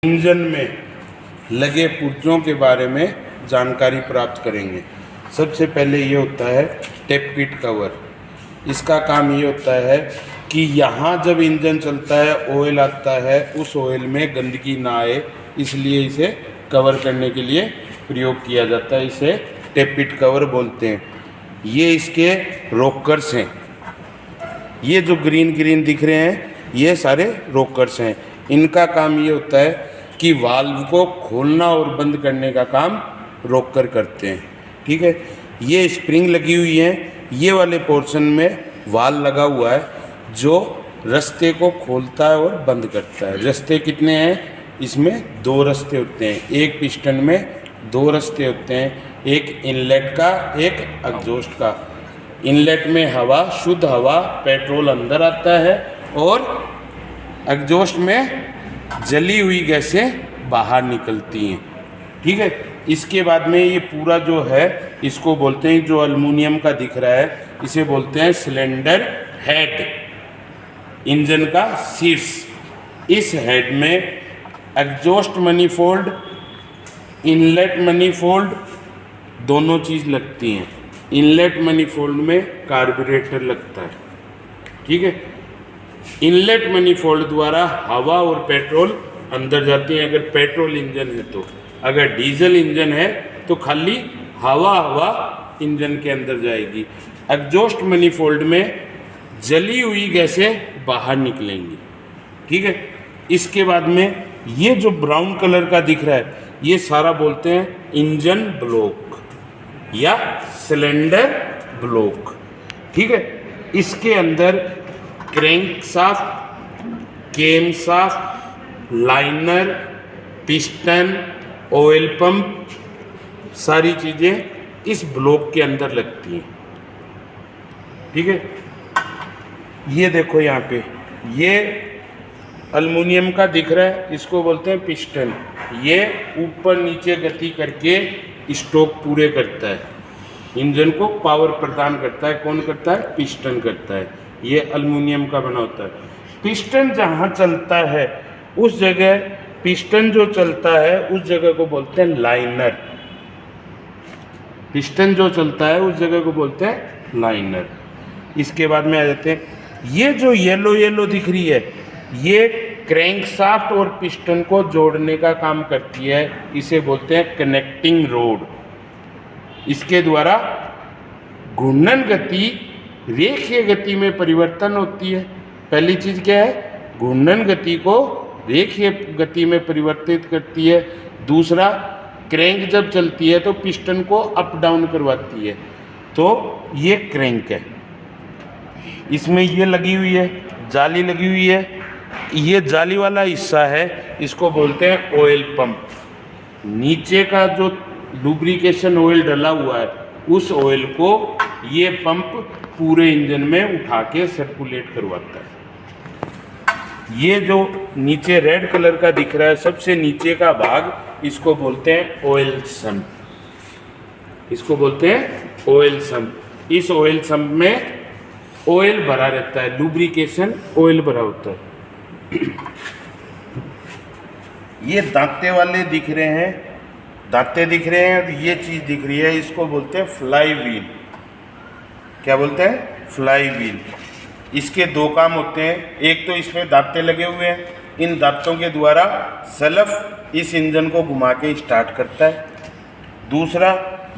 Engine में लगे पुर्जों के बारे में जानकारी प्राप्त करेंगे। सबसे पहले ये होता है टेप पिट कवर। इसका काम ये होता है कि यहाँ जब इंजन चलता है ऑयल आता है, उस ऑयल में गंदगी ना आए, इसलिए इसे कवर करने के लिए प्रयोग किया जाता है। इसे टेप पिट कवर बोलते हैं। ये इसके रोकर्स हैं। ये जो ग्रीन ग्रीन दिख रहे हैं ये सारे रोकर्स हैं। इनका काम ये होता है कि वाल्व को खोलना और बंद करने का काम रोकर करते हैं। ठीक है, ये स्प्रिंग लगी हुई है। ये वाले पोर्शन में वाल्व लगा हुआ है जो रास्ते को खोलता है और बंद करता है। रास्ते कितने हैं? इसमें दो रास्ते होते हैं। एक पिस्टन में दो रास्ते होते हैं, एक इनलेट का, एक एग्जॉस्ट का। इनलेट में हवा, शुद्ध हवा, पेट्रोल अंदर आता है और एग्जॉस्ट में जली हुई गैसें बाहर निकलती हैं। ठीक है, इसके बाद में ये पूरा जो है इसको बोलते हैं, जो एल्युमिनियम का दिख रहा है इसे बोलते हैं सिलेंडर हेड, इंजन का शीर्ष। इस हेड में एग्जॉस्ट मनीफोल्ड, इनलेट मनीफोल्ड दोनों चीज़ लगती हैं। इनलेट मनीफोल्ड में कार्बोरेटर लगता है। ठीक है, इनलेट मनीफोल्ड द्वारा हवा और पेट्रोल अंदर जाती है, अगर पेट्रोल इंजन है तो। अगर डीजल इंजन है तो खाली हवा इंजन के अंदर जाएगी। एग्जॉस्ट मनीफोल्ड में जली हुई गैसें बाहर निकलेंगी। ठीक है, इसके बाद में ये जो ब्राउन कलर का दिख रहा है ये सारा बोलते हैं इंजन ब्लॉक या सिलेंडर ब्लॉक। ठीक है, इसके अंदर crankshaft, camshaft, liner, piston, oil pump, सारी चीज़ें इस ब्लॉक के अंदर लगती हैं। ठीक है, ये देखो यहाँ पे ये एल्युमिनियम का दिख रहा है, इसको बोलते हैं पिस्टन। ये ऊपर नीचे गति करके स्ट्रोक पूरे करता है, इंजन को पावर प्रदान करता है। कौन करता है? पिस्टन करता है। ये एल्युमिनियम का बना होता है। पिस्टन जहाँ चलता है उस जगह, पिस्टन जो चलता है उस जगह को बोलते हैं लाइनर। पिस्टन जो चलता है उस जगह को बोलते हैं लाइनर। इसके बाद में आ जाते हैं, ये जो येलो येलो दिख रही है ये क्रैंक शाफ्ट और पिस्टन को जोड़ने का काम करती है। इसे बोलते हैं कनेक्टिंग रोड। इसके द्वारा घूर्णन गति रेखीय गति में परिवर्तन होती है। पहली चीज़ क्या है? घूर्णन गति को रेखीय गति में परिवर्तित करती है। दूसरा, क्रैंक जब चलती है तो पिस्टन को अप डाउन करवाती है। तो ये क्रैंक है। इसमें ये लगी हुई है, जाली लगी हुई है। ये जाली वाला हिस्सा है, इसको बोलते हैं ऑयल पंप। नीचे का जो लुब्रिकेशन ऑयल डला हुआ है उस ऑयल को ये पंप पूरे इंजन में उठा के सर्कुलेट करवाता है। ये जो नीचे रेड कलर का दिख रहा है सबसे नीचे का भाग, इसको बोलते हैं ऑयल सम्प। इसको बोलते हैं ऑयल सम्प। इस ऑयल सम्प में ऑयल भरा रहता है, लुब्रिकेशन ऑयल भरा होता है। ये दांते वाले दिख रहे हैं, दांते दिख रहे हैं, और ये चीज़ दिख रही है, इसको बोलते हैं फ्लाई व्हील। क्या बोलते हैं? Fly wheel. इसके दो काम होते हैं। एक तो इसमें दांते लगे हुए हैं, इन दांतों के द्वारा सलफ इस इंजन को घुमा के स्टार्ट करता है। दूसरा,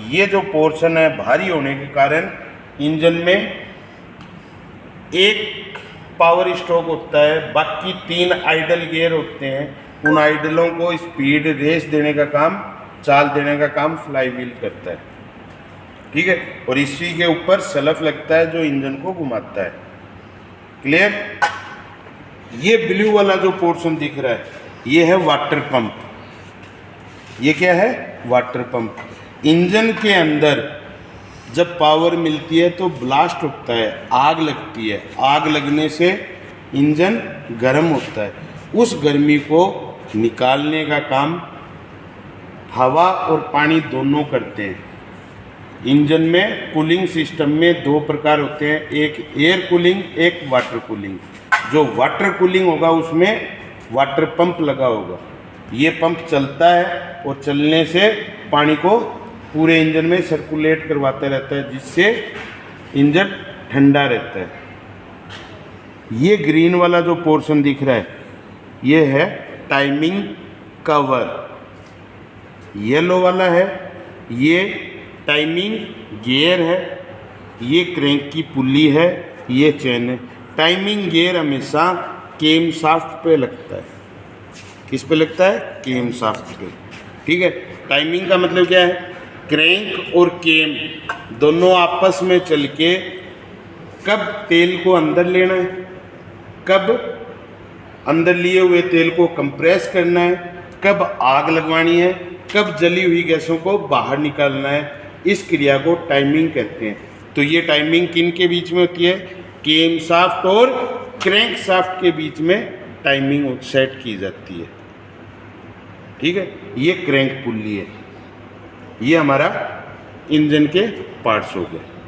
ये जो पोर्शन है भारी होने के कारण इंजन में एक पावर स्ट्रोक होता है, बाकी 3 आइडल गियर होते हैं। उन आइडलों को स्पीड रेस देने का काम, चाल देने का काम फ्लाई व्हील करता है। ठीक है, और इसी के ऊपर सलफ लगता है जो इंजन को घुमाता है। क्लियर? ये ब्लू वाला जो पोर्शन दिख रहा है ये है वाटर पंप। ये क्या है? Water pump. इंजन के अंदर जब पावर मिलती है तो ब्लास्ट होता है, आग लगती है। आग लगने से इंजन गर्म होता है। उस गर्मी को निकालने का काम हवा और पानी दोनों करते हैं। इंजन में कूलिंग सिस्टम में 2 प्रकार होते हैं, एक एयर कूलिंग, एक वाटर कूलिंग। जो वाटर कूलिंग होगा उसमें वाटर पंप लगा होगा, ये पंप चलता है और चलने से पानी को पूरे इंजन में सर्कुलेट करवाता रहता है, जिससे इंजन ठंडा रहता है। ये ग्रीन वाला जो पोर्शन दिख रहा है ये है टाइमिंग कवर, येलो वाला है ये टाइमिंग गियर है, ये क्रैंक की पुल्ली है, ये चेन है। टाइमिंग गियर हमेशा केम शाफ्ट पे लगता है। किस पे लगता है? केम शाफ्ट पे। ठीक है, टाइमिंग का मतलब क्या है? क्रैंक और केम दोनों आपस में चल के कब तेल को अंदर लेना है, कब अंदर लिए हुए तेल को कंप्रेस करना है, कब आग लगवानी है, कब जली हुई गैसों को बाहर निकालना है, इस क्रिया को टाइमिंग कहते हैं। तो ये टाइमिंग किन के बीच में होती है? केम शाफ्ट और क्रैंक शाफ्ट के बीच में टाइमिंग सेट की जाती है। ठीक है, ये क्रैंक पुल्ली है। ये हमारा इंजन के पार्ट्स हो गए।